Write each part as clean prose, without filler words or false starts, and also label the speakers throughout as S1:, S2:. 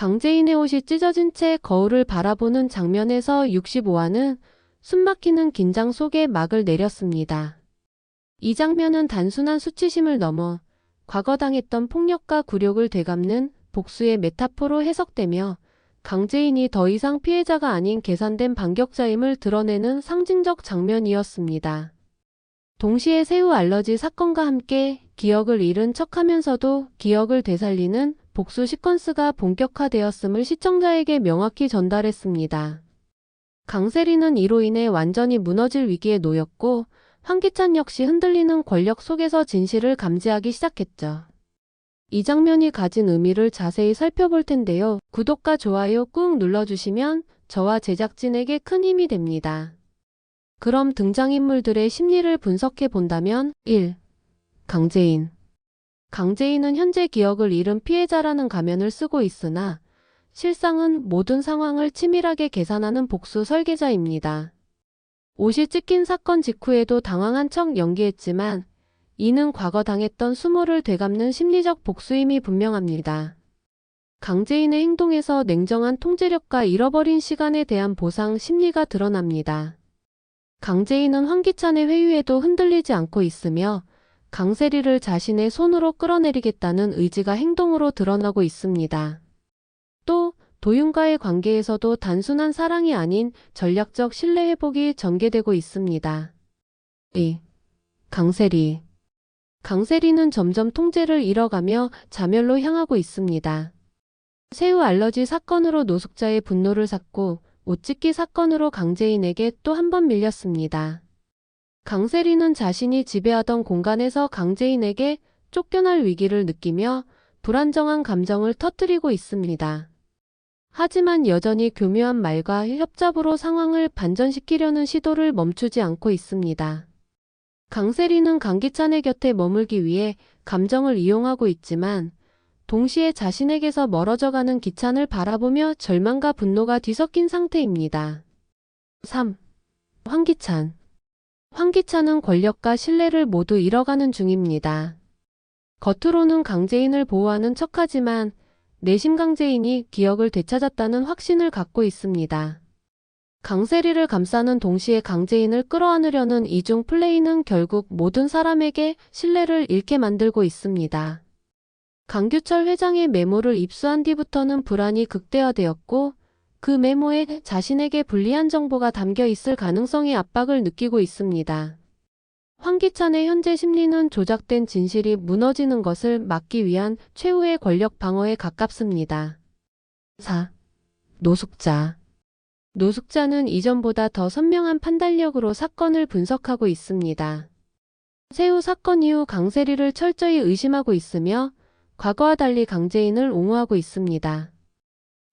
S1: 강재인의 옷이 찢어진 채 거울을 바라보는 장면에서 65화는 숨막히는 긴장 속에 막을 내렸습니다. 이 장면은 단순한 수치심을 넘어 과거 당했던 폭력과 굴욕을 되갚는 복수의 메타포로 해석되며 강재인이 더 이상 피해자가 아닌 계산된 반격자임을 드러내는 상징적 장면이었습니다. 동시에 새우 알러지 사건과 함께 기억을 잃은 척하면서도 기억을 되살리는 복수 시퀀스가 본격화되었음을 시청자에게 명확히 전달했습니다. 강세리는 이로 인해 완전히 무너질 위기에 놓였고 황기찬 역시 흔들리는 권력 속에서 진실을 감지하기 시작했죠. 이 장면이 가진 의미를 자세히 살펴볼 텐데요. 구독과 좋아요 꾹 눌러주시면 저와 제작진에게 큰 힘이 됩니다. 그럼 등장인물들의 심리를 분석해 본다면 1. 강재인. 강재인은 현재 기억을 잃은 피해자라는 가면을 쓰고 있으나 실상은 모든 상황을 치밀하게 계산하는 복수 설계자입니다. 옷이 찢긴 사건 직후에도 당황한 척 연기했지만 이는 과거 당했던 수모를 되갚는 심리적 복수임이 분명합니다. 강재인의 행동에서 냉정한 통제력과 잃어버린 시간에 대한 보상 심리가 드러납니다. 강재인은 황기찬의 회유에도 흔들리지 않고 있으며 강세리를 자신의 손으로 끌어내리겠다는 의지가 행동으로 드러나고 있습니다. 또 도윤과의 관계에서도 단순한 사랑이 아닌 전략적 신뢰 회복이 전개되고 있습니다. 2. 강세리. 강세리는 점점 통제를 잃어가며 자멸로 향하고 있습니다. 새우 알러지 사건으로 노숙자의 분노를 샀고 옷 찢기 사건으로 강재인에게 또 한 번 밀렸습니다. 강세리는 자신이 지배하던 공간에서 강재인에게 쫓겨날 위기를 느끼며 불안정한 감정을 터뜨리고 있습니다. 하지만 여전히 교묘한 말과 협잡으로 상황을 반전시키려는 시도를 멈추지 않고 있습니다. 강세리는 강기찬의 곁에 머물기 위해 감정을 이용하고 있지만 동시에 자신에게서 멀어져가는 기찬을 바라보며 절망과 분노가 뒤섞인 상태입니다. 3. 황기찬. 황기찬은 권력과 신뢰를 모두 잃어가는 중입니다. 겉으로는 강재인을 보호하는 척하지만 내심 강재인이 기억을 되찾았다는 확신을 갖고 있습니다. 강세리를 감싸는 동시에 강재인을 끌어안으려는 이중 플레이는 결국 모든 사람에게 신뢰를 잃게 만들고 있습니다. 강규철 회장의 메모를 입수한 뒤부터는 불안이 극대화되었고 그 메모에 자신에게 불리한 정보가 담겨 있을 가능성의 압박을 느끼고 있습니다. 황기찬의 현재 심리는 조작된 진실이 무너지는 것을 막기 위한 최후의 권력 방어에 가깝습니다. 4. 노숙자. 노숙자는 이전보다 더 선명한 판단력으로 사건을 분석하고 있습니다. 새우 사건 이후 강세리를 철저히 의심하고 있으며 과거와 달리 강재인을 옹호하고 있습니다.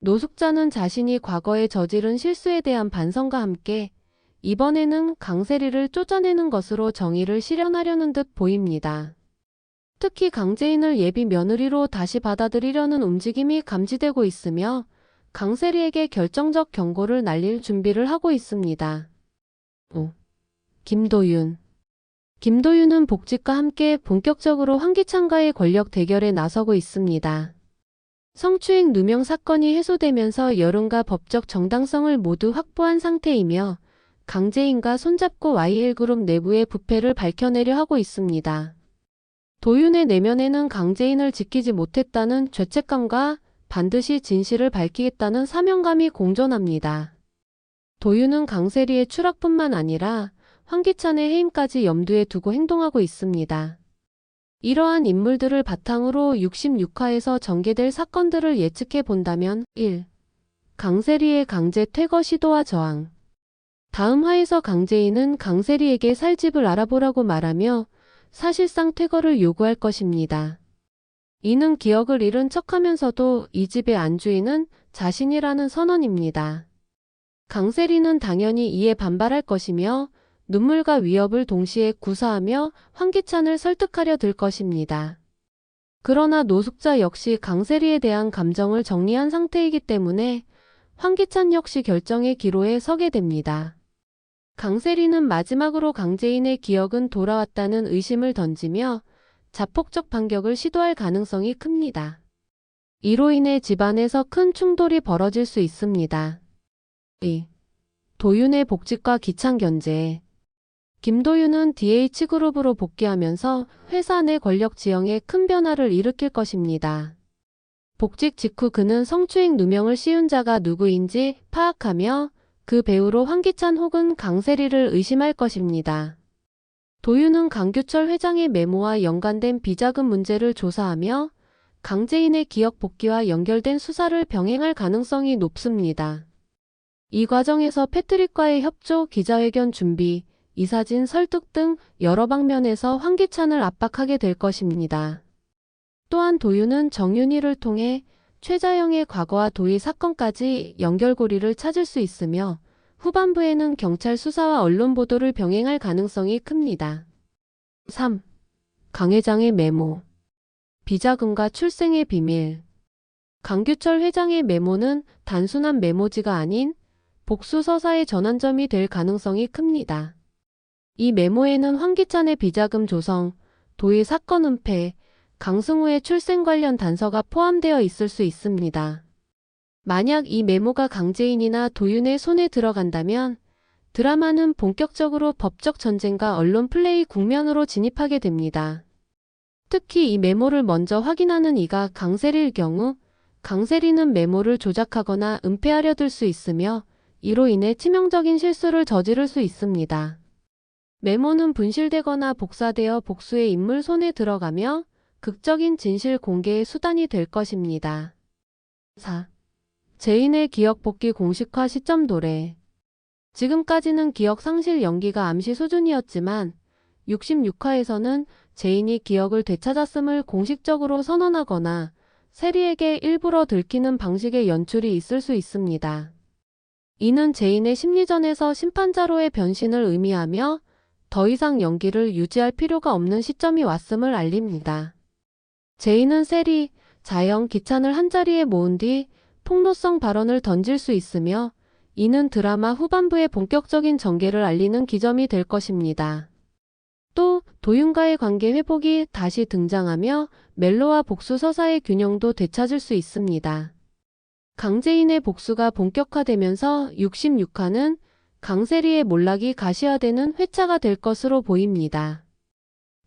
S1: 노숙자는 자신이 과거에 저지른 실수에 대한 반성과 함께 이번에는 강세리를 쫓아내는 것으로 정의를 실현하려는 듯 보입니다. 특히 강재인을 예비 며느리로 다시 받아들이려는 움직임이 감지되고 있으며 강세리에게 결정적 경고를 날릴 준비를 하고 있습니다. 5. 김도윤. 김도윤은 복직과 함께 본격적으로 황기찬과의 권력 대결에 나서고 있습니다. 성추행 누명 사건이 해소되면서 여론과 법적 정당성을 모두 확보한 상태이며 강재인과 손잡고 YL그룹 내부의 부패를 밝혀내려 하고 있습니다. 도윤의 내면에는 강재인을 지키지 못했다는 죄책감과 반드시 진실을 밝히겠다는 사명감이 공존합니다. 도윤은 강세리의 추락뿐만 아니라 황기찬의 해임까지 염두에 두고 행동하고 있습니다. 이러한 인물들을 바탕으로 66화에서 전개될 사건들을 예측해 본다면 1. 강세리의 강제 퇴거 시도와 저항. 다음 화에서 강재인은 강세리에게 살 집을 알아보라고 말하며 사실상 퇴거를 요구할 것입니다. 이는 기억을 잃은 척하면서도 이 집의 안주인은 자신이라는 선언입니다. 강세리는 당연히 이에 반발할 것이며 눈물과 위협을 동시에 구사하며 황기찬을 설득하려 들 것입니다. 그러나 노숙자 역시 강세리에 대한 감정을 정리한 상태이기 때문에 황기찬 역시 결정의 기로에 서게 됩니다. 강세리는 마지막으로 강재인의 기억은 돌아왔다는 의심을 던지며 자폭적 반격을 시도할 가능성이 큽니다. 이로 인해 집안에서 큰 충돌이 벌어질 수 있습니다. 2. 도윤의 복직과 기창 견제. 김도윤은 DH그룹으로 복귀하면서 회사 내 권력 지형에 큰 변화를 일으킬 것입니다. 복직 직후 그는 성추행 누명을 씌운 자가 누구인지 파악하며 그 배우로 황기찬 혹은 강세리를 의심할 것입니다. 도윤은 강규철 회장의 메모와 연관된 비자금 문제를 조사하며 강제인의 기억 복귀와 연결된 수사를 병행할 가능성이 높습니다. 이 과정에서 패트릭과의 협조, 기자회견 준비, 이사진 설득 등 여러 방면에서 황기찬을 압박하게 될 것입니다. 또한 도윤은 정윤희를 통해 최자영의 과거와 도희 사건까지 연결고리를 찾을 수 있으며 후반부에는 경찰 수사와 언론 보도를 병행할 가능성이 큽니다. 3. 강 회장의 메모. 비자금과 출생의 비밀. 강규철 회장의 메모는 단순한 메모지가 아닌 복수서사의 전환점이 될 가능성이 큽니다. 이 메모에는 황기찬의 비자금 조성, 도희 사건 은폐, 강승우의 출생 관련 단서가 포함되어 있을 수 있습니다. 만약 이 메모가 강제인이나 도윤의 손에 들어간다면 드라마는 본격적으로 법적 전쟁과 언론 플레이 국면으로 진입하게 됩니다. 특히 이 메모를 먼저 확인하는 이가 강세리일 경우 강세리는 메모를 조작하거나 은폐하려 들 수 있으며 이로 인해 치명적인 실수를 저지를 수 있습니다. 메모는 분실되거나 복사되어 복수의 인물 손에 들어가며 극적인 진실 공개의 수단이 될 것입니다. 4. 제인의 기억 복귀 공식화 시점 도래. 지금까지는 기억 상실 연기가 암시 수준이었지만 66화에서는 제인이 기억을 되찾았음을 공식적으로 선언하거나 세리에게 일부러 들키는 방식의 연출이 있을 수 있습니다. 이는 제인의 심리전에서 심판자로의 변신을 의미하며 더 이상 연기를 유지할 필요가 없는 시점이 왔음을 알립니다. 제인은 세리, 자영, 기찬을 한자리에 모은 뒤 폭로성 발언을 던질 수 있으며 이는 드라마 후반부의 본격적인 전개를 알리는 기점이 될 것입니다. 또 도윤과의 관계 회복이 다시 등장하며 멜로와 복수 서사의 균형도 되찾을 수 있습니다. 강제인의 복수가 본격화되면서 66화는 강세리의 몰락이 가시화되는 회차가 될 것으로 보입니다.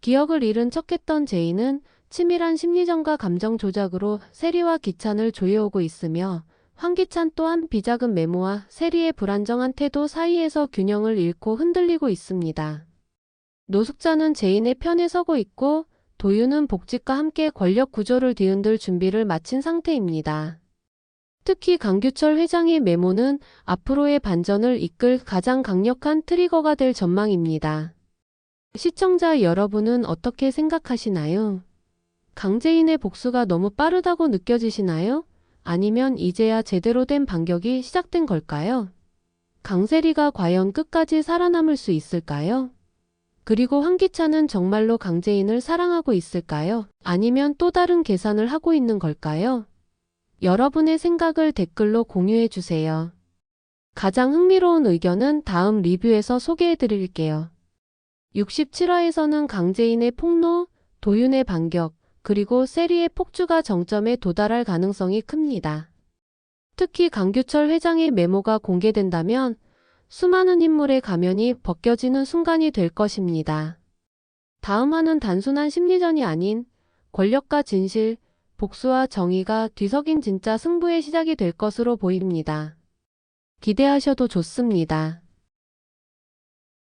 S1: 기억을 잃은 척했던 제인은 치밀한 심리전과 감정 조작으로 세리와 기찬을 조여오고 있으며 황기찬 또한 비자금 메모와 세리의 불안정한 태도 사이에서 균형을 잃고 흔들리고 있습니다. 노숙자는 제인의 편에 서고 있고 도윤은 복직과 함께 권력 구조를 뒤흔들 준비를 마친 상태입니다. 특히 강규철 회장의 메모는 앞으로의 반전을 이끌 가장 강력한 트리거가 될 전망입니다. 시청자 여러분은 어떻게 생각하시나요? 강제인의 복수가 너무 빠르다고 느껴지시나요? 아니면 이제야 제대로 된 반격이 시작된 걸까요? 강세리가 과연 끝까지 살아남을 수 있을까요? 그리고 황기찬은 정말로 강제인을 사랑하고 있을까요? 아니면 또 다른 계산을 하고 있는 걸까요? 여러분의 생각을 댓글로 공유해 주세요. 가장 흥미로운 의견은 다음 리뷰에서 소개해 드릴게요. 67화에서는 강제인의 폭로, 도윤의 반격, 그리고 세리의 폭주가 정점에 도달할 가능성이 큽니다. 특히 강규철 회장의 메모가 공개된다면 수많은 인물의 가면이 벗겨지는 순간이 될 것입니다. 다음 화는 단순한 심리전이 아닌 권력과 진실, 복수와 정의가 뒤섞인 진짜 승부의 시작이 될 것으로 보입니다. 기대하셔도 좋습니다.